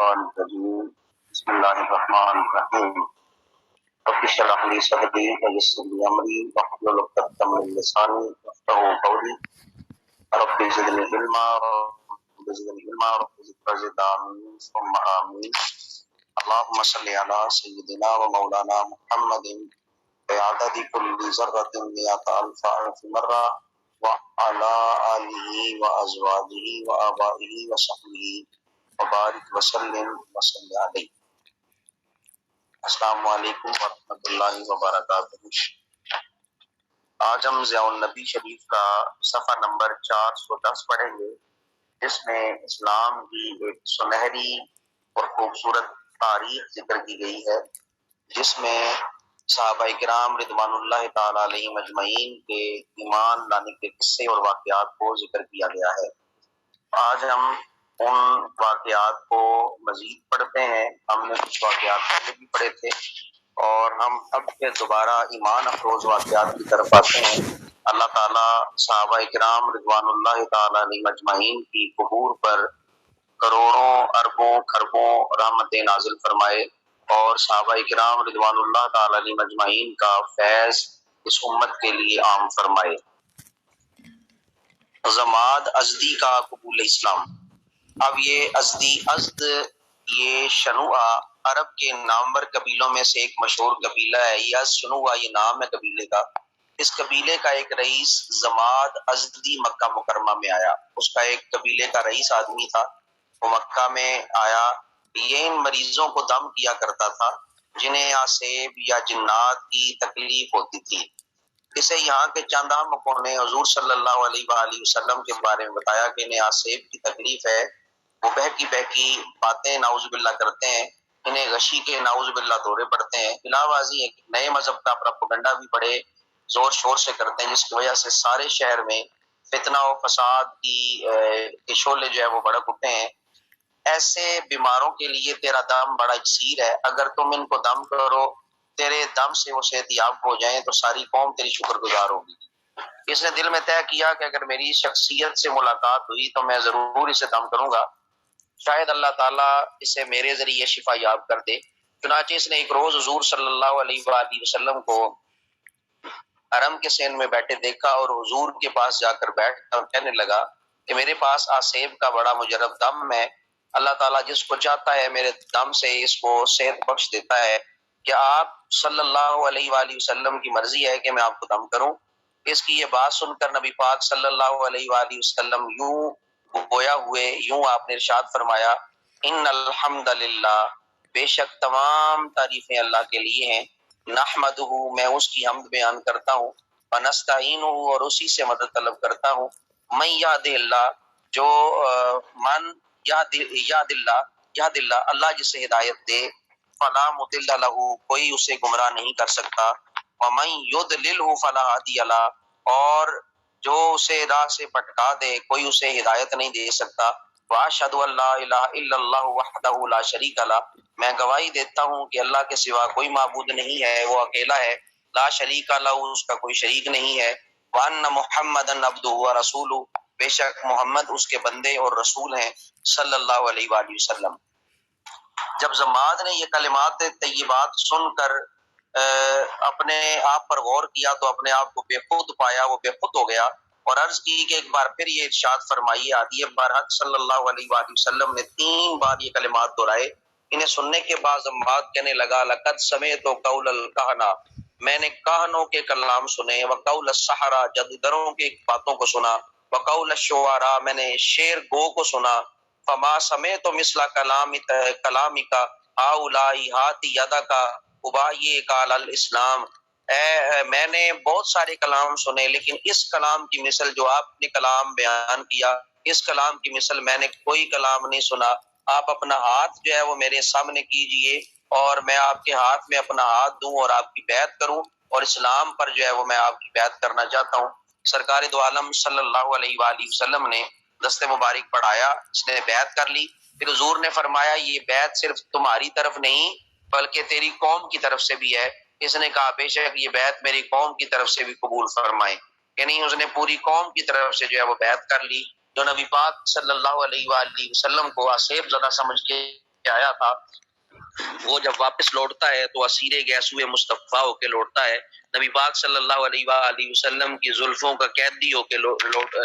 الشيطان الرجيم بسم الله الرحمن الرحيم رب اشرح لي صدري ويسر لي أمري واحلل عقدة من لساني يفقهوا قولي رب زدني علما رب ذكر زد آمين ثم آمين اللهم صل على سيدنا ومولانا محمد بعدد كل ذرة مئة ألف ألف مرة وعلى آله وأزواجه وآبائه وصحبه وبارک وسلم علیہ۔ السلام علیکم ورحمۃ اللہ وبرکاتہ۔ آج ہم ضیاء النبی شریف کا صفحہ نمبر 410 پڑھیں گے، جس میں اسلام کی ایک سنہری اور خوبصورت تاریخ ذکر کی گئی ہے، جس میں صحابہ کرام رضوان اللہ تعالی علیہم اجمعین کے ایمان لانے کے قصے اور واقعات کو ذکر کیا گیا ہے۔ آج ہم ان واقعات کو مزید پڑھتے ہیں۔ ہم نے کچھ واقعات پہلے بھی پڑھے تھے اور ہم اب پھر دوبارہ ایمان افروز واقعات کی طرف آتے ہیں۔ اللہ تعالیٰ صحابہ کرام رضوان اللہ تعالی علیہم اجمعین کی قبور پر کروڑوں اربوں خربوں رحمتیں نازل فرمائے اور صحابہ کرام رضوان اللہ تعالی علیہم اجمعین کا فیض اس امت کے لیے عام فرمائے۔ زماد ازدی کا قبول اسلام۔ اب یہ ازد یہ شنوعہ عرب کے نامور قبیلوں میں سے ایک مشہور قبیلہ ہے۔ یہ شنوعہ یہ نام ہے قبیلے کا۔ اس قبیلے کا ایک رئیس زماد ازدی مکہ مکرمہ میں آیا۔ اس کا ایک قبیلے کا رئیس آدمی تھا، وہ مکہ میں آیا۔ یہ ان مریضوں کو دم کیا کرتا تھا جنہیں آسیب یا جنات کی تکلیف ہوتی تھی۔ اسے یہاں کے چند احمقوں نے حضور صلی اللہ علیہ وآلہ وسلم کے بارے میں بتایا کہ انہیں آسیب کی تکلیف ہے۔ وہ بہکی باتیں نعوذ باللہ کرتے ہیں، انہیں غشی کے نعوذ باللہ دورے پڑتے ہیں۔ علاوہ ایک نئے مذہب کا پروپیگنڈا بھی بڑے زور شور سے کرتے ہیں، جس کی وجہ سے سارے شہر میں فتنہ و فساد کی شعلے جو ہے وہ بھڑک اٹھے ہیں۔ ایسے بیماروں کے لیے تیرا دم بڑا اکسیر ہے، اگر تم ان کو دم کرو تیرے دم سے وہ صحت یاب ہو جائیں تو ساری قوم تیری شکر گزار ہوگی۔ اس نے دل میں طے کیا کہ اگر میری شخصیت سے ملاقات ہوئی تو میں ضرور اسے دم کروں گا، شاید اللہ تعالیٰ اسے میرے ذریعے شفا یاب کر دے۔ چنانچہ اس نے ایک روز حضور صلی اللہ علیہ وآلہ وسلم کو حرم کے سین میں بیٹھے دیکھا اور حضور کے پاس جا کر بیٹھ کر کہنے لگا کہ میرے پاس آسیب کا بڑا مجرب دم ہے، اللہ تعالیٰ جس کو چاہتا ہے میرے دم سے اس کو صحت بخش دیتا ہے، کیا آپ صلی اللہ علیہ وآلہ وسلم کی مرضی ہے کہ میں آپ کو دم کروں؟ اس کی یہ بات سن کر نبی پاک صلی اللہ علیہ وآلہ وسلم یوں گویا ہوئے، یوں آپ نے ارشاد فرمایا، ان الحمد للہ، بے شک تمام تعریفیں اللہ کے لیے ہیں، نحمدہ، میں اس کی حمد بیان کرتا ہوں، ونستعینہ، اور اسی سے مدد طلب کرتا ہوں، من یہد اللہ، جو من یہد اللہ، اللہ جسے ہدایت دے، فلا مضل لہ، کوئی اسے گمراہ نہیں کر سکتا، ومن یضللہ فلا ہادی لہ، اور جو اسے راہ سے پٹکا دے کوئی اسے ہدایت نہیں دے سکتا، واشہد ان لا الہ الا اللہ وحدہ لا شریک لہ، میں گواہی دیتا ہوں کہ اللہ کے سوا کوئی معبود نہیں ہے، وہ اکیلا ہے، لا شریک لہ، اس کا کوئی شریک نہیں ہے، وان محمدا عبدہ ورسولہ، بے شک محمد اس کے بندے اور رسول ہیں، صلی اللہ علیہ وآلہ وسلم۔ جب زماد نے یہ کلمات طیبات سن کر اپنے آپ پر غور کیا تو اپنے آپ کو بے خود پایا، وہ بے خود ہو گیا اور عرض کی کہ ایک بار پھر یہ ارشاد فرمائیے۔ عادی برحق صلی اللہ علیہ وآلہ وسلم نے 3 بار یہ کلمات دہرائے۔ انہیں سننے کے بعد زماد کہنے لگا، لقد سمعت قول الکہنہ، میں نے کاہنوں کے کلام سنے، وقول السحرہ، جادوگروں کی باتوں کو سنا، وقول الشعراء، میں نے شعر گو کو سنا، فما سمعت مثل کلامک ہؤلاء ہاتی یدک ابایعک علی الاسلام، میں نے بہت سارے کلام سنے لیکن اس کلام کی مثل جو آپ نے کلام بیان کیا، اس کلام کی مثل میں نے کوئی کلام نہیں سنا۔ آپ اپنا ہاتھ جو ہے وہ میرے سامنے کیجئے اور میں آپ کے ہاتھ میں اپنا ہاتھ دوں اور آپ کی بیعت کروں، اور اسلام پر جو ہے وہ میں آپ کی بیعت کرنا چاہتا ہوں۔ سرکار دو عالم صلی اللہ علیہ وآلہ وسلم نے دست مبارک پڑھایا، اس نے بیعت کر لی۔ پھر حضور نے فرمایا یہ بیعت صرف تمہاری طرف نہیں بلکہ تیری قوم کی طرف سے بھی ہے۔ اس نے کہا بے شک یہ بیعت میری قوم کی طرف سے بھی قبول فرمائے، یعنی اس نے پوری قوم کی طرف سے جو ہے وہ بیعت کر لی۔ جو نبی پاک صلی اللہ علیہ وآلہ وسلم کو آسیب زدہ سمجھ کے کے آیا تھا، وہ جب واپس لوٹتا ہے تو اسیر گیسوئے مصطفیٰ ہو کے لوٹتا ہے، نبی پاک صلی اللہ علیہ وآلہ وسلم کی زلفوں کا قیدی ہو کے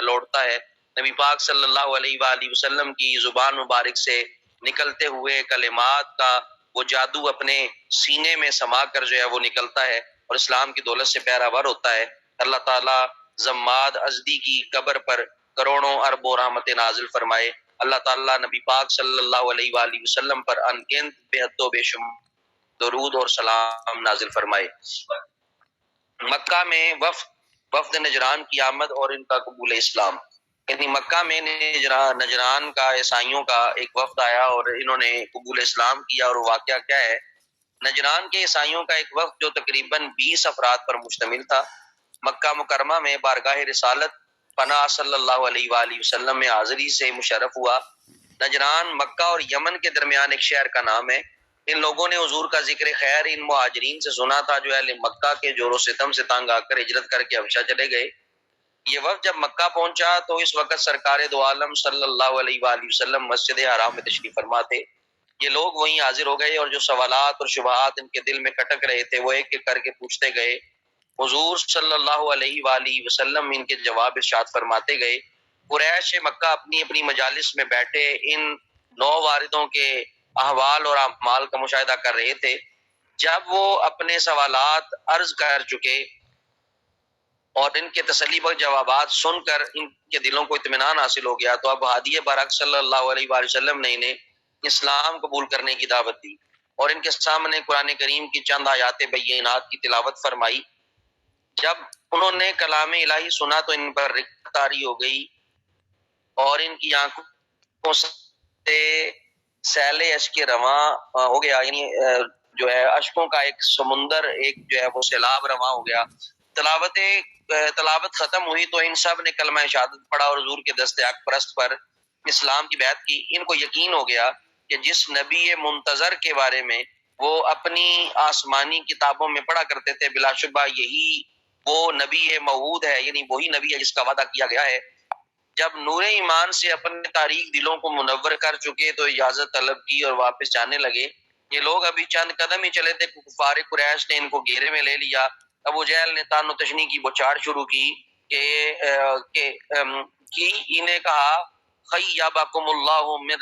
لوٹتا ہے، نبی پاک صلی اللہ علیہ وآلہ وسلم کی زبان مبارک سے نکلتے ہوئے کلمات کا وہ جادو اپنے سینے میں سما کر جو ہے وہ نکلتا ہے اور اسلام کی دولت سے پیراور ہوتا ہے۔ اللہ تعالیٰ زماد ازدی کی قبر پر کروڑوں اربوں رحمت نازل فرمائے۔ اللہ تعالیٰ نبی پاک صلی اللہ علیہ وآلہ وسلم پر انگنت بے حد و بے شمار درود اور سلام نازل فرمائے۔ مکہ میں وفد نجران کی آمد اور ان کا قبول اسلام، یعنی مکہ میں نجران کا عیسائیوں کا ایک وفد آیا اور انہوں نے قبول اسلام کیا، اور واقعہ کیا ہے؟ نجران کے عیسائیوں کا ایک وفد جو تقریباً 20 افراد پر مشتمل تھا، مکہ مکرمہ میں بارگاہ رسالت پناہ صلی اللہ علیہ وآلہ وسلم میں حاضری سے مشرف ہوا۔ نجران مکہ اور یمن کے درمیان ایک شہر کا نام ہے۔ ان لوگوں نے حضور کا ذکر خیر ان مہاجرین سے سنا تھا جو اہل مکہ کے جور و ستم سے تنگ آ کر ہجرت کر کے حبشہ چلے گئے۔ یہ وفد جب مکہ پہنچا تو اس وقت سرکار دو عالم صلی اللہ علیہ وآلہ وسلم مسجد حرام میں تشریف فرما تھے۔ یہ لوگ وہیں حاضر ہو گئے اور جو سوالات اور شبہات ان کے دل میں کھٹک رہے تھے وہ ایک ایک کر کے پوچھتے گئے۔ حضور صلی اللہ علیہ وآلہ وسلم ان کے جواب ارشاد فرماتے گئے۔ قریش مکہ اپنی اپنی مجالس میں بیٹھے ان نو واردوں کے احوال اور اعمال کا مشاہدہ کر رہے تھے۔ جب وہ اپنے سوالات عرض کر چکے اور ان کے تسلی بخش جوابات سن کر ان کے دلوں کو اطمینان حاصل ہو گیا تو اب ہادی برحق صلی اللہ علیہ وآلہ وسلم نے انہیں اسلام قبول کرنے کی دعوت دی اور ان کے سامنے قرآن کریم کی چند آیات بینات کی تلاوت فرمائی۔ جب انہوں نے کلام الہی سنا تو ان پر رقت طاری ہو گئی اور ان کی آنکھوں سے سیل اشک رواں ہو گیا، یعنی جو ہے اشکوں کا ایک سمندر، ایک جو ہے وہ سیلاب رواں ہو گیا۔ تلاوت ختم ہوئی تو ان سب نے کلمہ شہادت پڑھا اور حضور کے دست حق پرست پر اسلام کی بیعت کی۔ ان کو یقین ہو گیا کہ جس نبی منتظر کے بارے میں وہ اپنی آسمانی کتابوں میں پڑھا کرتے تھے بلا شبہ یہی وہ نبی موعود ہے، یعنی وہی نبی ہے جس کا وعدہ کیا گیا ہے۔ جب نور ایمان سے اپنے تاریک دلوں کو منور کر چکے تو اجازت طلب کی اور واپس جانے لگے۔ یہ لوگ ابھی چند قدم ہی چلے تھے کفار قریش نے ان کو گھیرے میں لے لیا۔ ابو جہل نے تان و تشنی کی بوچھاڑ شروع کی کہ انہیں کہا خیبکم اللہ من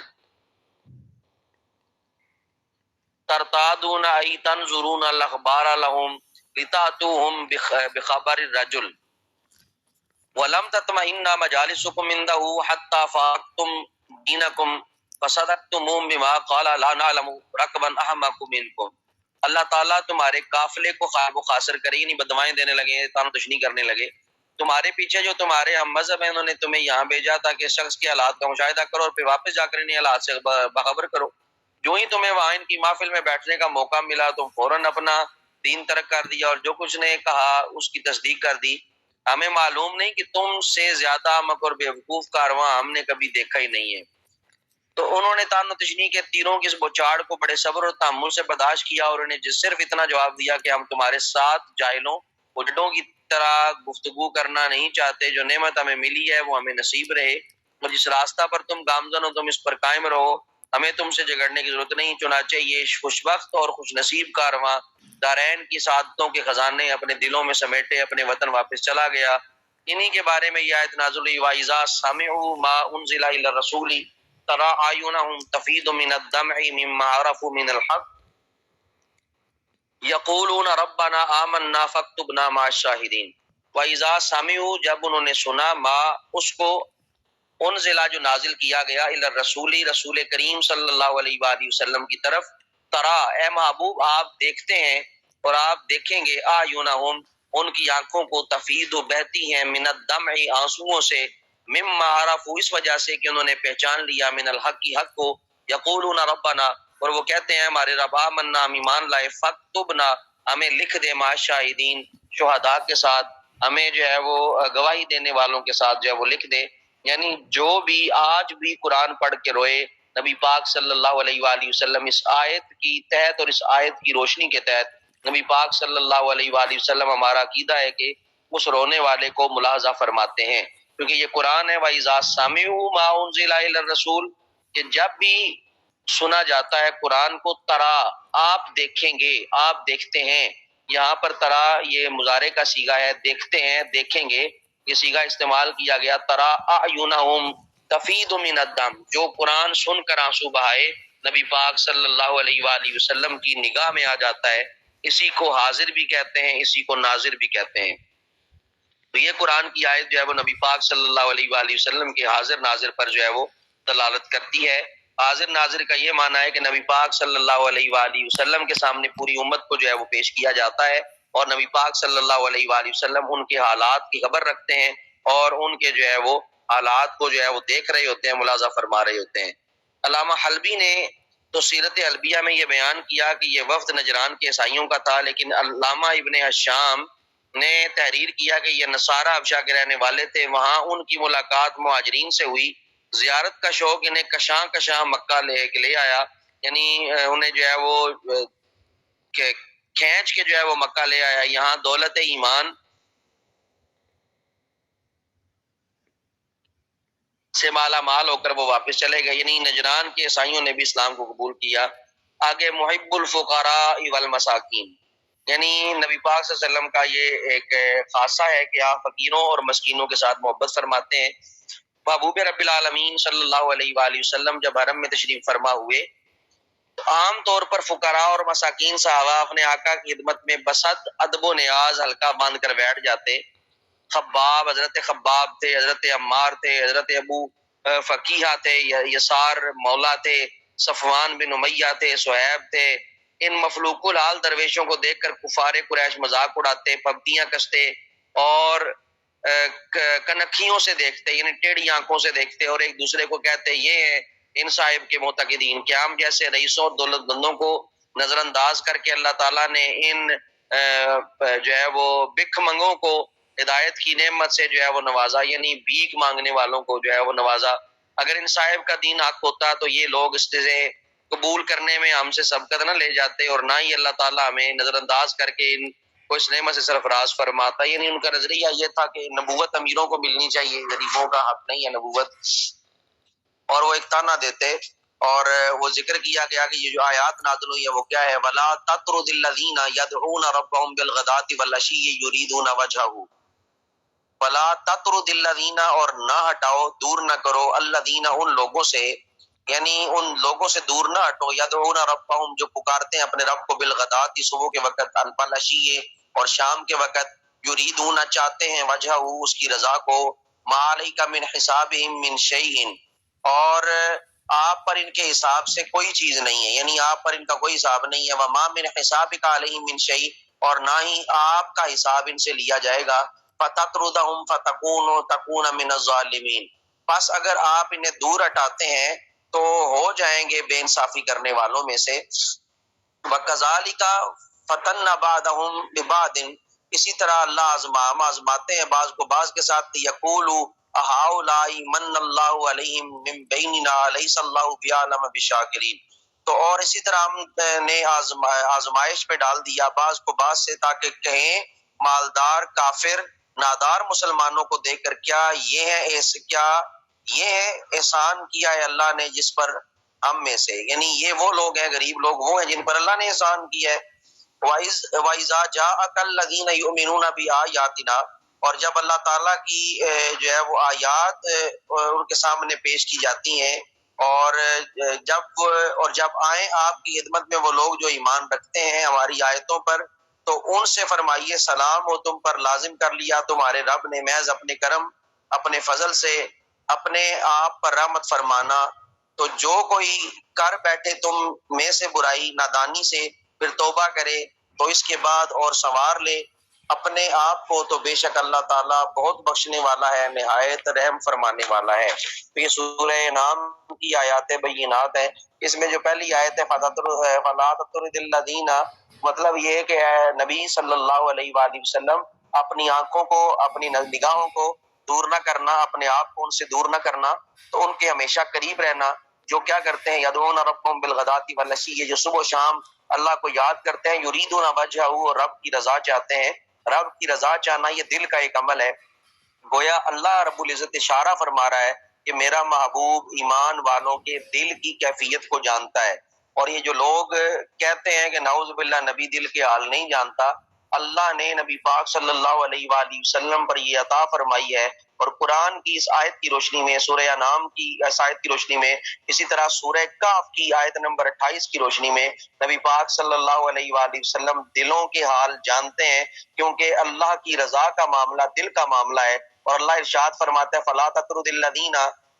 ترتادون ای تنظرون الاخبار لهم لتاتوهم بخبر الرجل ولم تطمئن مجالسكم عنده حتى فاقتم دينكم فصدقتموهم بما قال لا نعلم ركبا احمق منكم۔ اللہ تعالیٰ تمہارے قافلے کو خواب و خاصر کرے، یعنی بدوائیں دینے لگے، تان و تشنی کرنے لگے۔ تمہارے پیچھے جو تمہارے ہم مذہب ہیں انہوں نے تمہیں یہاں بھیجا تاکہ اس شخص کے حالات کا مشاہدہ کرو اور پھر واپس جا کر انہیں حالات سے باخبر کرو۔ جو ہی تمہیں وہاں ان کی محفل میں بیٹھنے کا موقع ملا تم فوراً اپنا دین ترک کر دیا اور جو کچھ نے کہا اس کی تصدیق کر دی۔ ہمیں معلوم نہیں کہ تم سے زیادہ احمق اور بیوقوف کارواں ہم نے کبھی دیکھا ہی نہیں ہے۔ تو انہوں نے تان و تشنی کے تیروں کی اس بوچھاڑ کو بڑے صبر اور تحمل سے برداشت کیا اور انہیں صرف اتنا جواب دیا کہ ہم تمہارے ساتھ جاہلوں اجڑوں کی طرح گفتگو کرنا نہیں چاہتے، جو نعمت ہمیں ملی ہے وہ ہمیں نصیب رہے اور جس راستہ پر تم گامزن ہو تم اس پر قائم رہو، ہمیں تم سے جھگڑنے کی ضرورت نہیں۔ چنانچہ یہ خوشبخت اور خوش نصیب کارواں دارین کی سعادتوں کے خزانے اپنے دلوں میں سمیٹے اپنے وطن واپس چلا گیا۔ انہی کے بارے میں یہ آیت نازل ہوئی وَإِذَا سَمِعُوا مَا أُنزِلَ إِلَى الرَّسُولِ تَرَىٰ أَعْيُنَهُمْ تَفِيضُ مِنَ الدَّمْعِ مِمَّا عَرَفُوا مِنَ الْحَقِّ يَقُولُونَ رَبَّنَا آمَنَّا فَاكْتُبْنَا مَعَ الشَّاهِدِينَ۔ وَإِذَا سَمِعُوا جب انہوں نے سنا ما اس کو انزلہ جو نازل کیا گیا الی الرسول رسول کریم صلی اللہ علیہ وآلہ وسلم کی طرف، ترا اے محبوب آپ دیکھتے ہیں اور آپ دیکھیں گے اعینہم ان کی آنکھوں کو تفیض بہتی ہیں من الدمع آنسوؤں سے، مما عرفوا اس وجہ سے کہ انہوں نے پہچان لیا من الحق کی حق کو، یقولون ربنا اور وہ کہتے ہیں ہمارے رب آمنا ہم ایمان لائے فاکتبنا ہمیں لکھ دے مع الشاہدین شہداء کے ساتھ، ہمیں جو ہے وہ گواہی دینے والوں کے ساتھ جو ہے وہ لکھ دے۔ یعنی جو بھی آج بھی قرآن پڑھ کے روئے نبی پاک صلی اللہ علیہ وآلہ وسلم اس آیت کی تحت اور اس آیت کی روشنی کے تحت نبی پاک صلی اللہ علیہ وآلہ وسلم ہمارا عقیدہ ہے کہ اس رونے والے کو ملاحظہ فرماتے ہیں، کیونکہ یہ قرآن ہے وَإِذَا سَمِعُوا مَا أُنزِلَ إِلَى الرَّسُولِ کہ جب بھی سنا جاتا ہے قرآن کو ترا، آپ دیکھیں گے، آپ دیکھتے ہیں. یہاں پر ترا یہ مضارع کا صیغہ ہے، دیکھتے ہیں، دیکھیں گے، یہ صیغہ استعمال کیا گیا. ترا اعینہم تفیض من الدم، جو قرآن سن کر آنسو بہائے نبی پاک صلی اللہ علیہ وآلہ وسلم کی نگاہ میں آ جاتا ہے. اسی کو حاضر بھی کہتے ہیں، اسی کو ناظر بھی کہتے ہیں. تو یہ قرآن کی آیت جو ہے وہ نبی پاک صلی اللہ علیہ وآلہ وسلم کے حاضر ناظر پر جو ہے وہ دلالت کرتی ہے. حاضر ناظر کا یہ معنی ہے کہ نبی پاک صلی اللہ علیہ وآلہ وسلم کے سامنے پوری امت کو جو ہے وہ پیش کیا جاتا ہے، اور نبی پاک صلی اللہ علیہ وآلہ وسلم ان کے حالات کی خبر رکھتے ہیں، اور ان کے جو ہے وہ حالات کو جو ہے وہ دیکھ رہے ہوتے ہیں، ملاحظہ فرما رہے ہوتے ہیں. علامہ حلبی نے تو سیرت حلبیہ میں یہ بیان کیا کہ یہ وفد نجران کے عیسائیوں کا تھا، لیکن علامہ ابن حشام نے تحریر کیا کہ یہ نصارہ حبشہ کے رہنے والے تھے. وہاں ان کی ملاقات مہاجرین سے ہوئی. زیارت کا شوق انہیں کشاں کشاں مکہ لے آیا، یعنی انہیں جو ہے وہ کھینچ کے جو ہے وہ مکہ لے آیا. یہاں دولت ایمان سے مالا مال ہو کر وہ واپس چلے گئے، یعنی نجران کے عیسائیوں نے بھی اسلام کو قبول کیا. آگے محب الفقراء والمساکین، یعنی نبی پاک صلی اللہ علیہ وسلم کا یہ ایک خاصہ ہے کہ آپ فقیروں اور مسکینوں کے ساتھ محبت فرماتے ہیں. محبوب رب العالمین صلی اللہ علیہ وآلہ وسلم جب حرم میں تشریف فرما ہوئے تو عام طور پر فقراء اور مساکین صحابہ اپنے آقا کی خدمت میں بسط ادب و نیاز ہلکا باندھ کر بیٹھ جاتے. خباب، حضرت خباب تھے، حضرت عمار تھے، حضرت ابو فقیہ تھے، یسار مولا تھے، صفوان بن امیہ تھے، صہیب تھے. ان مفلوق الحال درویشوں کو دیکھ کر کفار قریش مذاق اڑاتے، پبتیاں کستے اور کنکھیوں سے دیکھتے، یعنی ٹیڑھی آنکھوں سے دیکھتے، اور ایک دوسرے کو کہتے یہ ہیں ان صاحب کے معتقدین. قیام جیسے رئیسوں اور دولت مندوں کو نظر انداز کر کے اللہ تعالیٰ نے ان جو ہے وہ بھک منگوں کو ہدایت کی نعمت سے جو ہے وہ نوازا، یعنی بھیک مانگنے والوں کو جو ہے وہ نوازا. اگر ان صاحب کا دین حق ہوتا تو یہ لوگ اس سے قبول کرنے میں ہم سے سبقت نہ لے جاتے، اور نہ ہی اللہ تعالیٰ ہمیں نظر انداز کر کے ان کو اس نعمت سے سرفراز فرماتا. یعنی ان کا نظریہ یہ تھا کہ نبوت امیروں کو ملنی چاہیے، غریبوں کا حق نہیں ہے نبوت. اور وہ ایک تانا دیتے، اور وہ ذکر کیا گیا کہ یہ جو آیات نازل ہوئی ہے وہ کیا ہے، وَلَا تَطْرُدِ الَّذِينَ يَدْعُونَ رَبَّهُمْ بِالْغَدَاةِ وَالْعَشِيِّ يُرِيدُونَ وَجْهَهُ. وَلَا تَطْرُدِ الَّذِينَ، اور نہ ہٹاؤ، دور نہ کرو، الَّذِينَ ان لوگوں سے، یعنی ان لوگوں سے دور نہ ہٹو، يَدْعُونَ رَبَّهُمْ جو پکارتے ہیں اپنے رب کو، بِالْغَدَاةِ صبح کے وقت، وَالْعَشِيِّ اور شام کے وقت، يُرِيدُونَ چاہتے ہیں، وجهه اس کی رضا کو، مَا عَلَيْكَ مِنْ حِسَابِهِمْ مِنْ شَيْءٍ اور آپ پر ان کے حساب سے کوئی چیز نہیں ہے، یعنی آپ پر ان کا کوئی حساب نہیں ہے. وَمَا مِنْ حِسَابِكَ عَلَيْهِمْ مِنْ شَيْءٍ اور نہ ہی آپ کا حساب ان سے لیا جائے گا. فَتَطْرُدَهُمْ فَتَكُونَ مِنَ الظَّالِمِينَ پس اگر آپ انہیں دور ہٹاتے ہیں تو ہو جائیں گے بے انصافی کرنے والوں میں سے. وَكَذَلِكَ فَتَنَّ بَعْضَهُمْ بِبَعْضٍ اسی طرح اللہ آزماتے ہیں بعض کو بعض کے ساتھ. یقولوا اہؤلاء من اللہ علیہم من بیننا الیس اللہ بعلم بالشاکرین تو اور اسی طرح ہم نے آزمائش پہ ڈال دیا بعض کو بعض سے تاکہ کہیں مالدار کافر نادار مسلمانوں کو دیکھ کر کیا یہ ہے احسان کیا ہے اللہ نے جس پر ہم میں سے، یعنی یہ وہ لوگ ہیں، غریب لوگ وہ ہیں جن پر اللہ نے احسان کیا ہے. وَإِذَا جَاءَكَ الَّذِينَ يُؤْمِنُونَ بِآيَاتِنَا اور جب اللہ تعالیٰ کی جو ہے وہ آیات ان کے سامنے پیش کی جاتی ہیں، اور جب آئیں آپ کی خدمت میں وہ لوگ جو ایمان رکھتے ہیں ہماری آیتوں پر تو ان سے فرمائیے سلام ہو تم پر، لازم کر لیا تمہارے رب نے محض اپنے کرم اپنے فضل سے اپنے آپ پر رحمت فرمانا. تو جو کوئی کر بیٹھے تم میں سے برائی نادانی سے پھر توبہ کرے تو اس کے بعد اور سنوار لے اپنے آپ کو تو بے شک اللہ تعالیٰ بہت بخشنے والا ہے، نہایت رحم فرمانے والا ہے. تو یہ سورہ انعام کی آیات بینات ہے. اس میں جو پہلی آیت ہے فَلَا تَطْرُدِ الَّذِينَ مطلب یہ ہے کہ نبی صلی اللہ علیہ وآلہ وسلم اپنی آنکھوں کو اپنی نگاہوں کو دور نہ کرنا، اپنے آپ کو ان سے دور نہ کرنا، تو ان کے ہمیشہ قریب رہنا. جو کیا کرتے ہیں یدعون ربهم بالغداۃ والعشی جو صبح و شام اللہ کو یاد کرتے ہیں، یریدون وجہہ اور رب کی رضا چاہتے ہیں. رب کی رضا چاہنا یہ دل کا ایک عمل ہے. گویا اللہ رب العزت اشارہ فرما رہا ہے کہ میرا محبوب ایمان والوں کے دل کی کیفیت کو جانتا ہے. اور یہ جو لوگ کہتے ہیں کہ نعوذ باللہ نبی دل کے حال نہیں جانتا، اللہ نے نبی پاک صلی اللہ علیہ وآلہ وسلم پر یہ عطا فرمائی ہے. اور قرآن کی اس آیت کی روشنی میں، سورہ انعام کی اس آیت کی روشنی میں، اسی طرح سورہ کہف کی آیت نمبر 28 کی روشنی میں نبی پاک صلی اللہ علیہ وآلہ وسلم دلوں کے حال جانتے ہیں، کیونکہ اللہ کی رضا کا معاملہ دل کا معاملہ ہے. اور اللہ ارشاد فرماتا ہے فَلَا تَطْرُدِ الَّذِينَ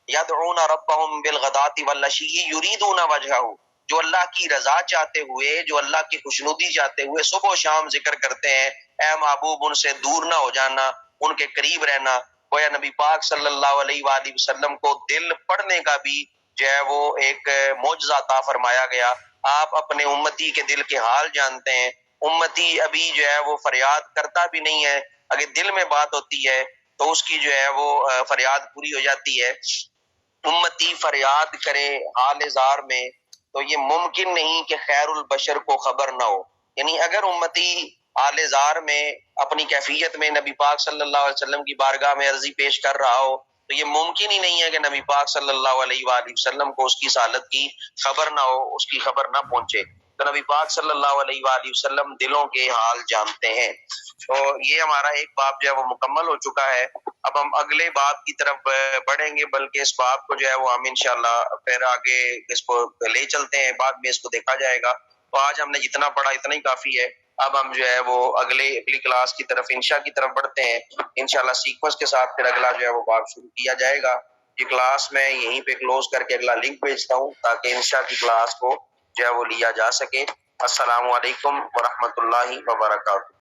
يَدْعُونَ رَبَّهُمْ بِالْغَدَاةِ وَالْعَشِيِّ يُرِيدُونَ وَجْهَهُ، جو اللہ کی رضا چاہتے ہوئے، جو اللہ کی خوشنودی چاہتے ہوئے صبح و شام ذکر کرتے ہیں، اے محبوب ان سے دور نہ ہو جانا، ان کے قریب رہنا. گویا نبی پاک صلی اللہ علیہ وآلہ وسلم کو دل پڑھنے کا بھی جو ہے وہ ایک معجزہ عطا فرمایا گیا. آپ اپنے امتی کے دل کے حال جانتے ہیں. امتی ابھی جو ہے وہ فریاد کرتا بھی نہیں ہے، اگر دل میں بات ہوتی ہے تو اس کی جو ہے وہ فریاد پوری ہو جاتی ہے. امتی فریاد کرے حال زار میں تو یہ ممکن نہیں کہ خیر البشر کو خبر نہ ہو. یعنی اگر امتی حال زار میں اپنی کیفیت میں نبی پاک صلی اللہ علیہ وسلم کی بارگاہ میں عرضی پیش کر رہا ہو تو یہ ممکن ہی نہیں ہے کہ نبی پاک صلی اللہ علیہ وآلہ وسلم کو اس کی حالت کی خبر نہ ہو، اس کی خبر نہ پہنچے. تو نبی پاک صلی اللہ علیہ وآلہ وسلم دلوں کے حال جانتے ہیں. تو یہ ہمارا ایک باب جو ہے وہ مکمل ہو چکا ہے. اب ہم اگلے باب کی طرف بڑھیں گے، بلکہ اس باب کو جو ہے وہ ہم انشاءاللہ پھر آگے اس کو لے چلتے ہیں، بعد میں اس کو دیکھا جائے گا. تو آج ہم نے جتنا پڑھا اتنا ہی کافی ہے. اب ہم جو ہے وہ اگلی کلاس کی طرف انشاء کی طرف بڑھتے ہیں. انشاءاللہ سیکوینس کے ساتھ پھر اگلا جو ہے وہ باب شروع کیا جائے گا. یہ کلاس میں یہیں پہ کلوز کر کے اگلا لنک بھیجتا ہوں تاکہ انشاء کی کلاس کو جو ہے وہ لیا جا سکے. السلام علیکم ورحمۃ اللہ وبرکاتہ.